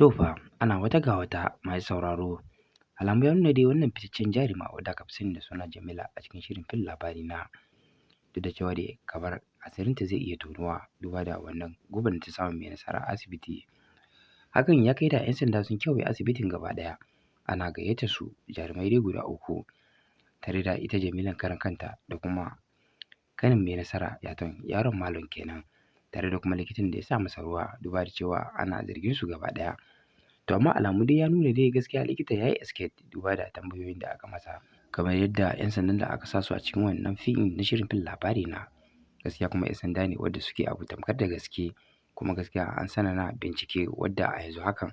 To fa, ana wata ga wata masu sauraro. Alamu ya nuna dai wannan fitaccen jarima wadda aka fi sani da suna Jamila a cikin shirin fim labari na duk da cewa dai kamar asirinta zai iya tonuwa duba da wannan guban da ta samu mai nasara a asibiti. Hakan ya kai da 'yan sanda sun kewaye asibitin gaba ɗaya. Ana gayyatar su jarumai dai guda uku tare da ita Jamilan karan kanta da kuma kanin mai nasara yaron Malam kenan tare da kuma likitan da ya sa masa ruwa duba da cewa ana zargin su gaba ɗaya. To amma alamu dai ya nuna dai gaskiya likita ya yi escape duba da tambayoyin da aka masa kamar yadda 'yan sandan da aka sa su a cikin wannan fim na shirin fim labari na gaskiya kuma 'yan sanda ne wadda suke abu tamkar da gaske kuma gaskiya an sanana bincike wadda a yanzu hakan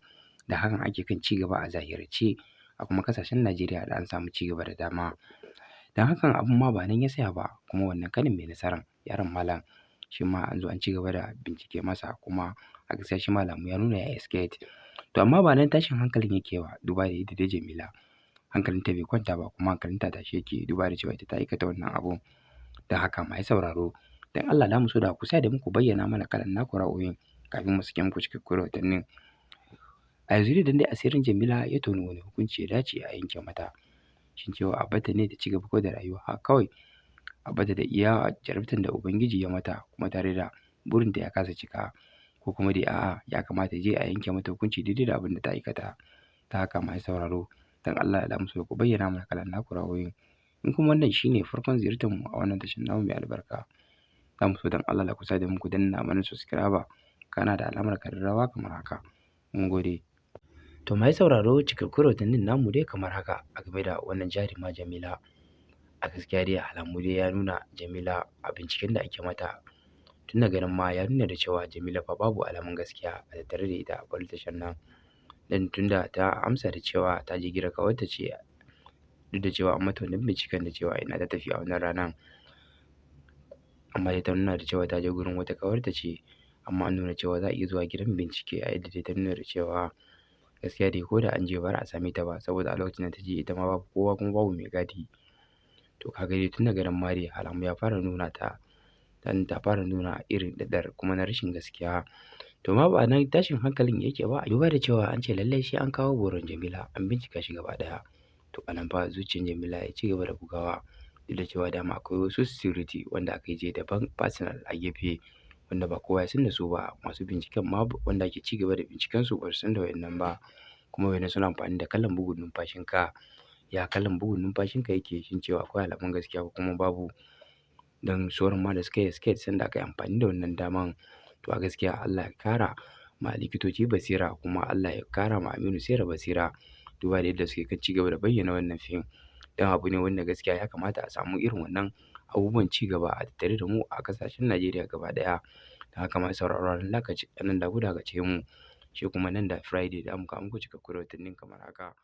ake kan ci gaba a zahirance a kuma kasashen Najeriya da an samu ci gaba da dama. Dan hakan abun ma ba nan ya tsaya ba kuma wannan kanin mai nasaran yaron Malam shi ma an zo an ci gaba da bincike masa kuma a gaskiya shi ma alamu ya nuna ya escape. To amma ba nan tashin hankalin yake ba duba da ita dai Jamila hankalinta bai kwanta ba kuma hankalinta tashi yake duba da cewa ita ta aikata wannan abun. Don haka mai sauraro dan Allah da mu so da ku sa da muku bayyana mana kalan naku ra'ayoyin kafin mu sake muku cikakkun rahotannin. A yanzu dai asirin Jamila ya toni wani hukunci ya dace a yanke mata. Shin cewa a bata ne ta ci gaba da rayuwa haka kawai a bata da iya jarabtan da Ubangiji ya mata kuma tare da burinta ya kasa cika ko kuma dai a'a ya kamata je a yanke mata hukunci daidai da abin da ta aikata. Ta haka mai sauraro dan Allah da mu so ku bayyana mana kalan naku ra'ayoyin. In kuma wannan shine farkon ziyartar mu a wannan tashin namu mai albarka. Za mu so dan Allah da ku sa da muku danna mana subscriber kana da alamar kararrawa kamar haka. Mun gode. To mai sauraro cikakkun rahotannin namu dai kamar haka a game da wannan jarima Jamila. A gaskiya dai alamu dai ya nuna Jamila a binciken da ake mata tun daga nan ma ya nuna da cewa Jamila fa babu alamun gaskiya a tattare da ita a police station nan. Dan tunda ta amsa da cewa ta je gidan ƙawarta ce duk da cewa an mata wannan binciken da cewa ina ta tafi a wannan ranan. Amma dai ta nuna da cewa ta je gurin wata ƙawarta ce amma an nuna cewa za a iya zuwa gidan bincike a yadda dai ta nuna da cewa gaskiya dai ko da an je ba za a same ta ba saboda a lokacin da ta je ita ma babu kowa kuma babu mai gadi. To ka ga dai tun daga nan ma dai alamu ya fara nuna ta dan ta fara nuna irin ɗaɗɗar kuma na rashin gaskiya. To ma ba nan tashin hankalin yake ba duba da cewa an ce lallai sai an kawo boron Jamila an bincika shi gaba ɗaya. To a nan fa zuciyar Jamila ya ci gaba da bugawa duk da cewa dama akwai wasu security wanda aka je daban personal a gefe wanda ba kowa ya san da su ba masu binciken ma wanda ake ci gaba da binciken su ba su san da wayannan ba kuma wayannan suna amfani da kalan bugun numfashinka. Ya kalan bugun numfashinka yake shin cewa akwai alamun gaskiya ko kuma babu. Dan sauran ma da suka yi escape sanda aka yi amfani da wannan daman. To a gaskiya Allah ya kara ma likitoci basira kuma Allah ya kara ma Aminu Saira basira duba da yadda suke kan ci gaba da bayyana wannan fim. Dan abu ne wanda gaskiya ya kamata a samu irin wannan abubuwan ci gaba a tattare da mu a ƙasashen Najeriya gaba ɗaya. Dan haka masu sauraro nan da ku dakace mu shi kuma nan da Friday za mu kawo muku cikakkun rahotannin kamar haka.